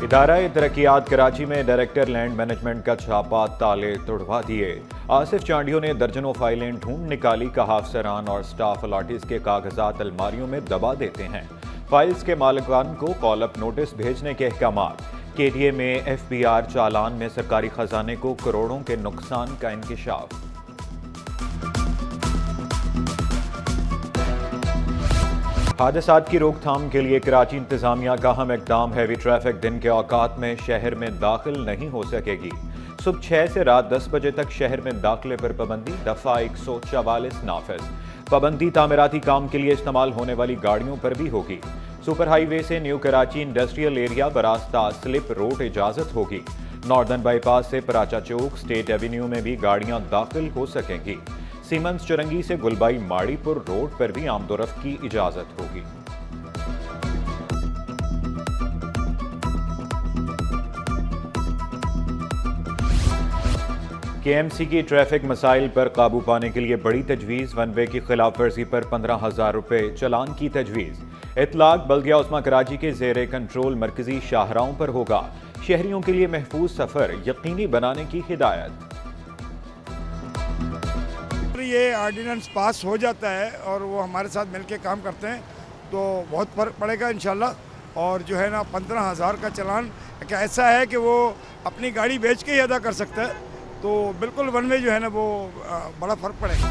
ادارہ ترقیات کراچی میں director land management کا چھاپا تالے توڑوا دیے۔ آصف چانڈیوں نے درجنوں فائلیں ڈھونڈ نکالی، کہا افسران اور سٹاف الاٹیز کے کاغذات الماریوں میں دبا دیتے ہیں۔ فائلز کے مالکان کو کال اپ نوٹس بھیجنے کے احکامات۔ کے ڈی اے میں ایف بی آر چالان میں سرکاری خزانے کو کروڑوں کے نقصان کا انکشاف۔ حادثات کی روک تھام کے لیے کراچی انتظامیہ کا اہم اقدام۔ ہیوی ٹریفک دن کے اوقات میں شہر میں داخل نہیں ہو سکے گی۔ صبح 6 سے رات 10 بجے تک شہر میں داخلے پر پابندی، دفعہ 144 نافذ۔ پابندی تعمیراتی کام کے لیے استعمال ہونے والی گاڑیوں پر بھی ہوگی۔ سپر ہائی وے سے نیو کراچی انڈسٹریل ایریا براستہ سلپ روڈ اجازت ہوگی۔ ناردرن بائی پاس سے پراچا چوک، اسٹیٹ ایوینیو میں بھی گاڑیاں داخل ہو سکیں گی۔ سیمنز چرنگی سے گلبائی ماڑی پور روڈ پر بھی آمد و رفت کی اجازت ہوگی۔ کے ایم سی کی ٹریفک مسائل پر قابو پانے کے لیے بڑی تجویز۔ ون وے کی خلاف ورزی پر 15,000 روپے چلان کی تجویز۔ اطلاق بلدیہ عثمہ کراچی کے زیر کنٹرول مرکزی شاہراہوں پر ہوگا۔ شہریوں کے لیے محفوظ سفر یقینی بنانے کی ہدایت۔ یہ آرڈیننس پاس ہو جاتا ہے اور وہ ہمارے ساتھ مل کے کام کرتے ہیں تو بہت فرق پڑے گا انشاءاللہ۔ اور جو ہے نا 15,000 کا چلان کہ ایسا ہے کہ وہ اپنی گاڑی بیچ کے ہی ادا کر سکتا ہے، تو بالکل ون وے جو ہے نا وہ بڑا فرق پڑے گا۔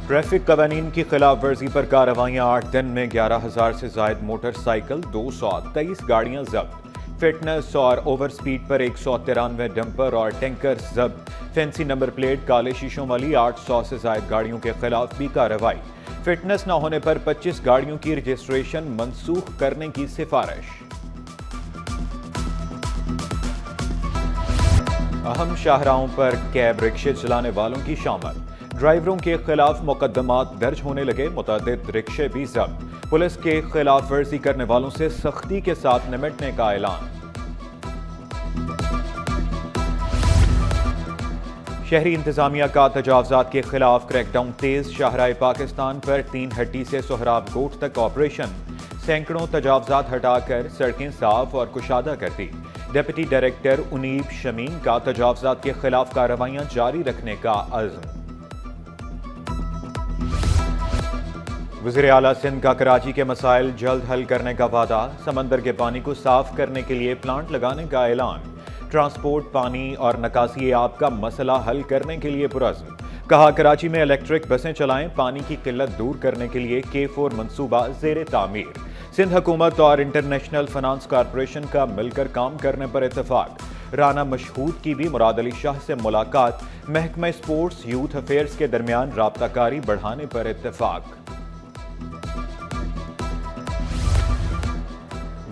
ٹریفک قوانین کی خلاف ورزی پر کارروائیاں۔ 8 دن میں 11,000 سے زائد موٹر سائیکل، 223 گاڑیاں ضبط۔ فٹنس اور اوور سپیڈ پر 193 ڈمپر اور ٹینکر ضبط۔ فینسی نمبر پلیٹ کالے شیشوں والی 800 سے زائد گاڑیوں کے خلاف بھی کارروائی۔ فٹنس نہ ہونے پر 25 گاڑیوں کی رجسٹریشن منسوخ کرنے کی سفارش۔ اہم شاہراہوں پر کیب رکشے چلانے والوں کی شامل۔ ڈرائیوروں کے خلاف مقدمات درج ہونے لگے، متعدد رکشے بھی ضبط۔ پولیس کے خلاف ورزی کرنے والوں سے سختی کے ساتھ نمٹنے کا اعلان۔ شہری انتظامیہ کا تجاوزات کے خلاف کریک ڈاؤن تیز۔ شاہراہ پاکستان پر 3 ہٹی سے سہراب گوٹ تک آپریشن۔ سینکڑوں تجاوزات ہٹا کر سڑکیں صاف اور کشادہ کر دی۔ ڈپٹی ڈائریکٹر انیب شمیم کا تجاوزات کے خلاف کارروائیاں جاری رکھنے کا عزم۔ وزیر اعلیٰ سندھ کا کراچی کے مسائل جلد حل کرنے کا وعدہ۔ سمندر کے پانی کو صاف کرنے کے لیے پلانٹ لگانے کا اعلان۔ ٹرانسپورٹ، پانی اور نکاسی آب کا مسئلہ حل کرنے کے لیے پرعزم۔ کہا کراچی میں الیکٹرک بسیں چلائیں، پانی کی قلت دور کرنے کے لیے K4 منصوبہ زیر تعمیر۔ سندھ حکومت اور انٹرنیشنل فنانس کارپوریشن کا مل کر کام کرنے پر اتفاق۔ رانا مشہود کی بھی مراد علی شاہ سے ملاقات۔ محکمہ سپورٹس یوتھ افیئرز کے درمیان رابطہ کاری بڑھانے پر اتفاق۔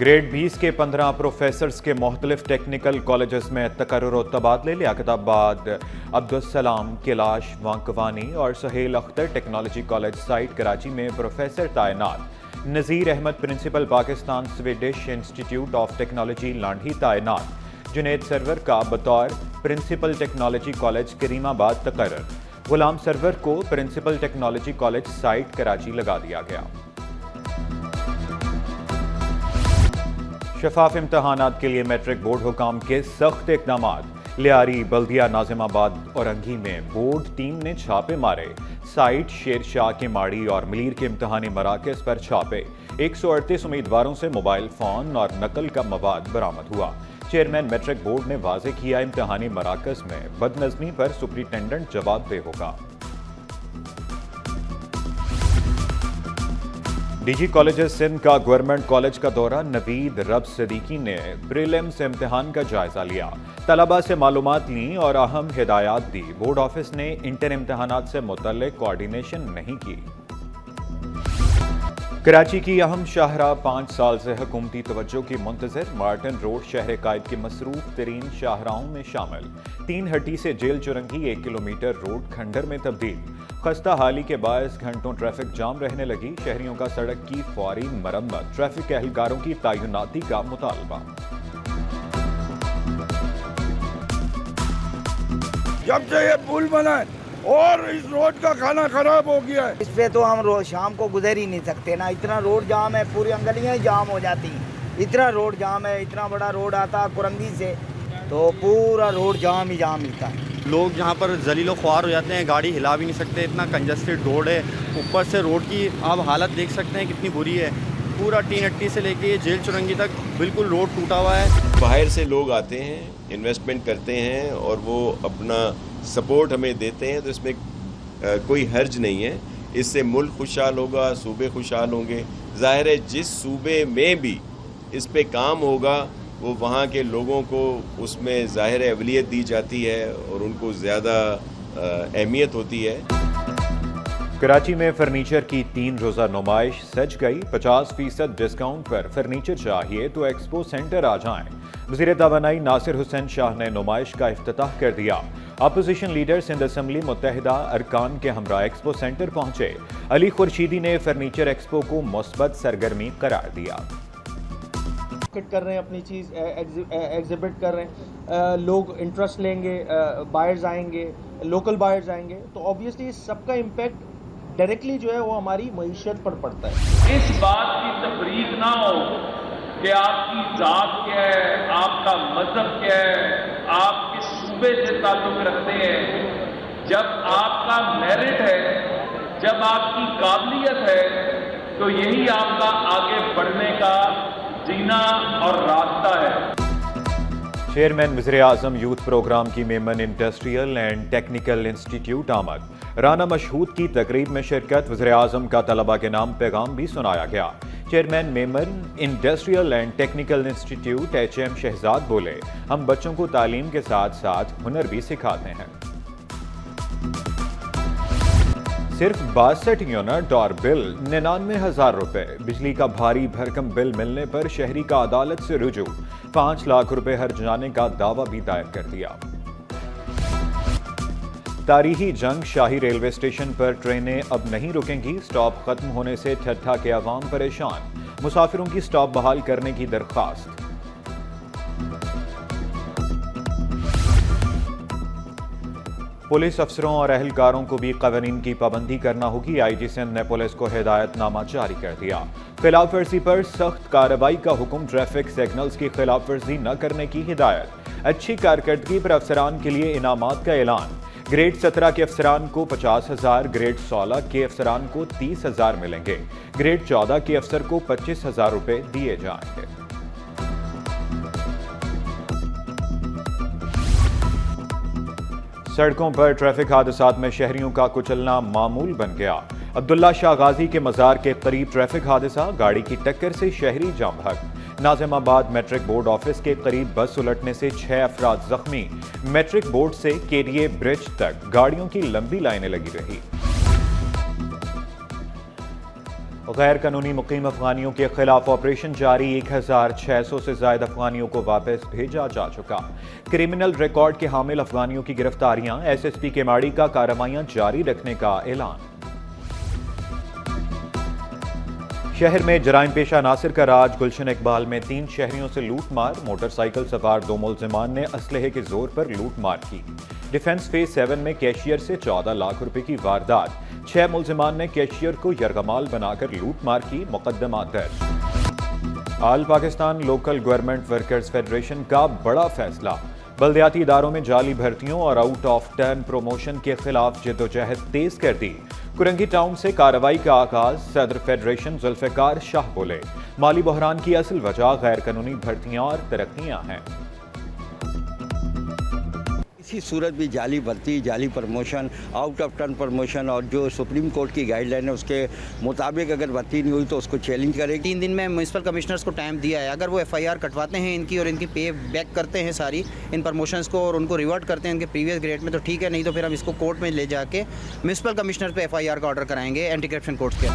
گریڈ 20 کے 15 پروفیسرز کے مختلف ٹیکنیکل کالجز میں تقرر و تبادلے۔ لیاقت آباد عبدالسلام کیلاش وانکوانی اور Sohail Akhtar technology college SITE Karachi میں پروفیسر تعینات۔ Nazir Ahmed principal Pakistan Swedish Institute of Technology Landhi تعینات۔ جنید سرور کا بطور پرنسپل ٹیکنالوجی کالج کریم آباد تقرر۔ غلام سرور کو principal technology college SITE Karachi لگا دیا گیا۔ شفاف امتحانات کے لیے میٹرک بورڈ حکام کے سخت اقدامات۔ لیاری، بلدیہ، ناظم آباد اورنگی میں بورڈ ٹیم نے چھاپے مارے۔ سائٹ شیر شاہ کے ماڑی اور ملیر کے امتحانی مراکز پر چھاپے۔ 138 امیدواروں سے موبائل فون اور نقل کا مواد برآمد ہوا۔ چیئرمین میٹرک بورڈ نے واضح کیا امتحانی مراکز میں بدنظمی پر سپرنٹینڈنٹ جواب دہ ہوگا۔ ڈی جی کالجز سندھ کا گورنمنٹ کالج کا دورہ۔ نوید رب صدیقی نے پریلیمز امتحان کا جائزہ لیا، طلبہ سے معلومات لیں اور اہم ہدایات دی۔ بورڈ آفس نے انٹر امتحانات سے متعلق کوارڈینیشن نہیں کی۔ کراچی کی اہم شاہراہ 5 سال سے حکومتی توجہ کی منتظر۔ مارٹن روڈ شہر قائد کی مصروف ترین شاہراہوں میں شامل۔ 3 ہٹی سے جیل چرنگی 1 کلومیٹر روڈ کھنڈر میں تبدیل۔ خستہ حالی کے باعث گھنٹوں ٹریفک جام رہنے لگی۔ شہریوں کا سڑک کی فوری مرمت، ٹریفک اہلکاروں کی تعیناتی کا مطالبہ۔ جب سے یہ پل بنا ہے اور اس روڈ کا کھانا خراب ہو گیا ہے، اس پہ تو ہم شام کو گزر ہی نہیں سکتے نا، اتنا روڈ جام ہے، پوری گلیاں جام ہو جاتی ہیں۔ اتنا روڈ جام ہے, اتنا بڑا روڈ آتا کرنگی سے تو پورا روڈ جام ہی جام ملتا ہے. لوگ یہاں پر ذلیل و خوار ہو جاتے ہیں, گاڑی ہلا بھی نہیں سکتے, اتنا کنجسٹڈ روڈ ہے. اوپر سے روڈ کی آپ حالت دیکھ سکتے ہیں کتنی بری ہے. پورا ٹین اٹی سے لے کے جیل چرنگی تک بالکل روڈ ٹوٹا ہوا ہے. باہر سے لوگ آتے ہیں, انویسٹمنٹ کرتے ہیں اور وہ اپنا سپورٹ ہمیں دیتے ہیں, تو اس میں کوئی حرج نہیں ہے. اس سے ملک خوشحال ہوگا, صوبے خوشحال ہوں گے. ظاہر ہے جس صوبے میں بھی اس پہ کام ہوگا وہ وہاں کے لوگوں کو اس میں ظاہر اولویت دی جاتی ہے اور ان کو زیادہ اہمیت ہوتی ہے. کراچی میں فرنیچر کی 3 روزہ نمائش سج گئی. 50% ڈسکاؤنٹ پر فرنیچر چاہیے تو ایکسپو سینٹر آ جائیں. وزیر توانائی ناصر حسین شاہ نے نمائش کا افتتاح کر دیا. اپوزیشن لیڈر سندھ اسمبلی متحدہ ارکان کے ہمراہ ایکسپو سینٹر پہنچے. علی خورشیدی نے فرنیچر ایکسپو کو مثبت سرگرمی قرار دیا. کر رہے ہیں اپنی چیز ایگزیبٹ کر رہے ہیں, لوگ انٹرسٹ لیں گے, بائرز آئیں گے, لوکل بائرز آئیں گے, تو آبویسلی سب کا امپیکٹ ڈائریکٹلی جو ہے وہ ہماری معیشت پر پڑتا ہے. اس بات کی تفریق نہ ہو کہ آپ کی ذات کیا ہے, آپ کا مذہب کیا ہے, آپ کس صوبے سے تعلق رکھتے ہیں. جب آپ کا میرٹ ہے, جب آپ کی قابلیت ہے, تو یہی آپ کا آگے بڑھنے کا جینا اور راستہ ہے. چیئرمین وزیر اعظم یوتھ پروگرام کی Memon industrial and technical institute آمد. رانا مشہود کی تقریب میں شرکت. وزیر اعظم کا طلبہ کے نام پیغام بھی سنایا گیا. Chairman Memon industrial and technical institute HM Shahzad بولے, ہم بچوں کو تعلیم کے ساتھ ساتھ ہنر بھی سکھاتے ہیں. صرف 62 یونٹ اور بل 99,000 روپے. بجلی کا بھاری بھرکم بل ملنے پر شہری کا عدالت سے رجوع. 5 لاکھ روپے ہر جانے کا دعویٰ بھی دائر کر دیا. تاریخی جنگ شاہی ریلوے اسٹیشن پر ٹرینیں اب نہیں رکیں گی. سٹاپ ختم ہونے سے ٹھٹھا کے عوام پریشان. مسافروں کی سٹاپ بحال کرنے کی درخواست. پولیس افسروں اور اہلکاروں کو بھی قوانین کی پابندی کرنا ہوگی. IG سندھ نے پولیس کو ہدایت نامہ جاری کر دیا. خلاف ورزی پر سخت کارروائی کا حکم. ٹریفک سگنلز کی خلاف ورزی نہ کرنے کی ہدایت. اچھی کارکردگی پر افسران کے لیے انعامات کا اعلان. گریڈ 17 کے افسران کو 50,000, گریڈ 16 کے افسران کو 30,000 ملیں گے. گریڈ 14 کے افسر کو 25,000 روپے دیے جائیں گے. سڑکوں پر ٹریفک حادثات میں شہریوں کا کچلنا معمول بن گیا. عبداللہ شاہ غازی کے مزار کے قریب ٹریفک حادثہ. گاڑی کی ٹکر سے شہری جام بھگ. ناظم آباد میٹرک بورڈ آفس کے قریب بس الٹنے سے 6 افراد زخمی. میٹرک بورڈ سے KDA برج تک گاڑیوں کی لمبی لائنیں لگی رہی. غیر قانونی مقیم افغانیوں کے خلاف آپریشن جاری. 1,600 سے زائد افغانیوں کو واپس بھیجا جا چکا. کرمنل ریکارڈ کے حامل افغانیوں کی گرفتاریاں. SSP کیماڑی کا کارروائیاں جاری رکھنے کا اعلان. شہر میں جرائم پیشہ ناصر کا راج. گلشن اقبال میں 3 شہریوں سے لوٹ مار. موٹر سائیکل سوار 2 ملزمان نے اسلحے کے زور پر لوٹ مار کی. ڈیفنس فیز 7 میں کیشیئر سے 14 لاکھ روپے کی واردات. 6 ملزمان نے کیشیئر کو یرغمال بنا کر لوٹ مار کی. مقدمات درج. All Pakistan local government workers federation کا بڑا فیصلہ. بلدیاتی اداروں میں جعلی بھرتیوں اور آؤٹ آف ٹرن پروموشن کے خلاف جدوجہد تیز کر دی. کرنگی ٹاؤن سے کارروائی کا آغاز. صدر فیڈریشن ذوالفقار شاہ بولے, مالی بحران کی اصل وجہ غیر قانونی بھرتیاں اور ترقیاں ہیں. کسی صورت بھی جعلی بھرتی, جعلی promotion, out of turn promotion اور جو سپریم کورٹ کی گائیڈ لائن ہے اس کے مطابق اگر بھرتی نہیں ہوئی تو اس کو چیلنج کرے گی. 3 دن میں میونسپل کمشنرز کو ٹائم دیا ہے. اگر وہ FIR کٹواتے ہیں ان کی اور ان کی پے بیک کرتے ہیں ساری ان پروموشنز کو اور ان کو ریورٹ کرتے ہیں ان کے پریویس گریڈ میں تو ٹھیک ہے, نہیں تو پھر ہم اس کو کورٹ میں لے جا کے میونسپل کمشنر پہ FIR کا آرڈر کرائیں گے اینٹی کرپشن کورٹس کے.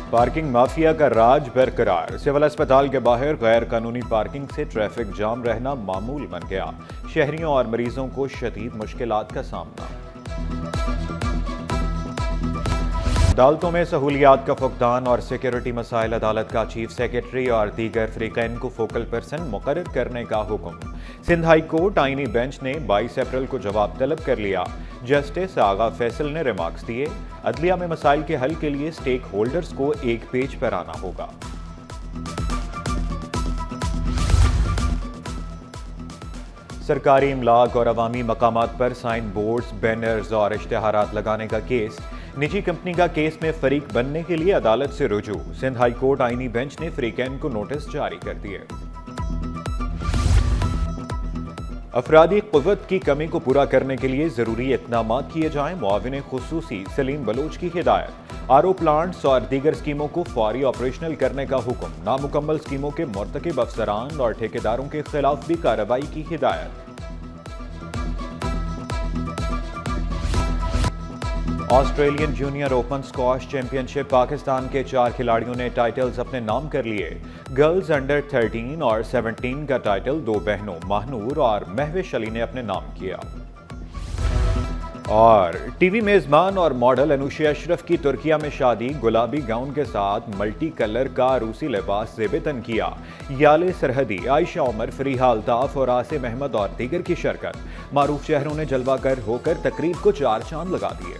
پارکنگ مافیا کا راج برقرار. سول اسپتال کے باہر غیر قانونی پارکنگ سے ٹریفک جام رہنا معمول بن گیا. شہریوں اور مریضوں کو شدید مشکلات کا سامنا. عدالتوں میں سہولیات کا فقدان اور سیکیورٹی مسائل. عدالت کا چیف سیکرٹری اور دیگر فریقین کو فوکل پرسن مقرر کرنے کا حکم. سندھ ہائی کورٹ آئینی بینچ نے 22 اپریل کو جواب طلب کر لیا. جسٹس آغا فیصل نے ریمارکس دیے. عدلیہ میں مسائل کے حل کے لیے سٹیک ہولڈرز کو ایک پیج پر آنا ہوگا. سرکاری املاک اور عوامی مقامات پر سائن بورڈز، بینرز اور اشتہارات لگانے کا کیس، نجی کمپنی کا کیس میں فریق بننے کے لیے عدالت سے رجوع۔ سندھ ہائی کورٹ آئینی بینچ نے فریقین کو نوٹس جاری کر دیے۔ افرادی قوت کی کمی کو پورا کرنے کے لیے ضروری اقدامات کیے جائیں، معاون خصوصی سلیم بلوچ کی ہدایت۔ آر او پلانٹس اور دیگر اسکیموں کو فوری آپریشنل کرنے کا حکم، نامکمل اسکیموں کے مرتکب افسران اور ٹھیکیداروں کے خلاف بھی کارروائی کی ہدایت۔ Australian junior open squash championship Pakistan کے 4 کھلاڑیوں نے ٹائٹلز اپنے نام کر لیے۔ گرلز انڈر 13 اور 17 کا ٹائٹل 2 بہنوں ماہنور اور مہوش علی نے اپنے نام کیا۔ اور ٹی وی میزبان اور ماڈل انوشیا اشرف کی ترکیہ میں شادی، گلابی گاؤن کے ساتھ ملٹی کلر کا روسی لباس زیب تن کیا۔ یالے سرحدی، عائشہ عمر، فریحہ الطاف اور عاصم احمد اور دیگر کی شرکت۔ معروف چہروں نے جلوہ گر ہو کر تقریب کو 4 چاند لگا دیے۔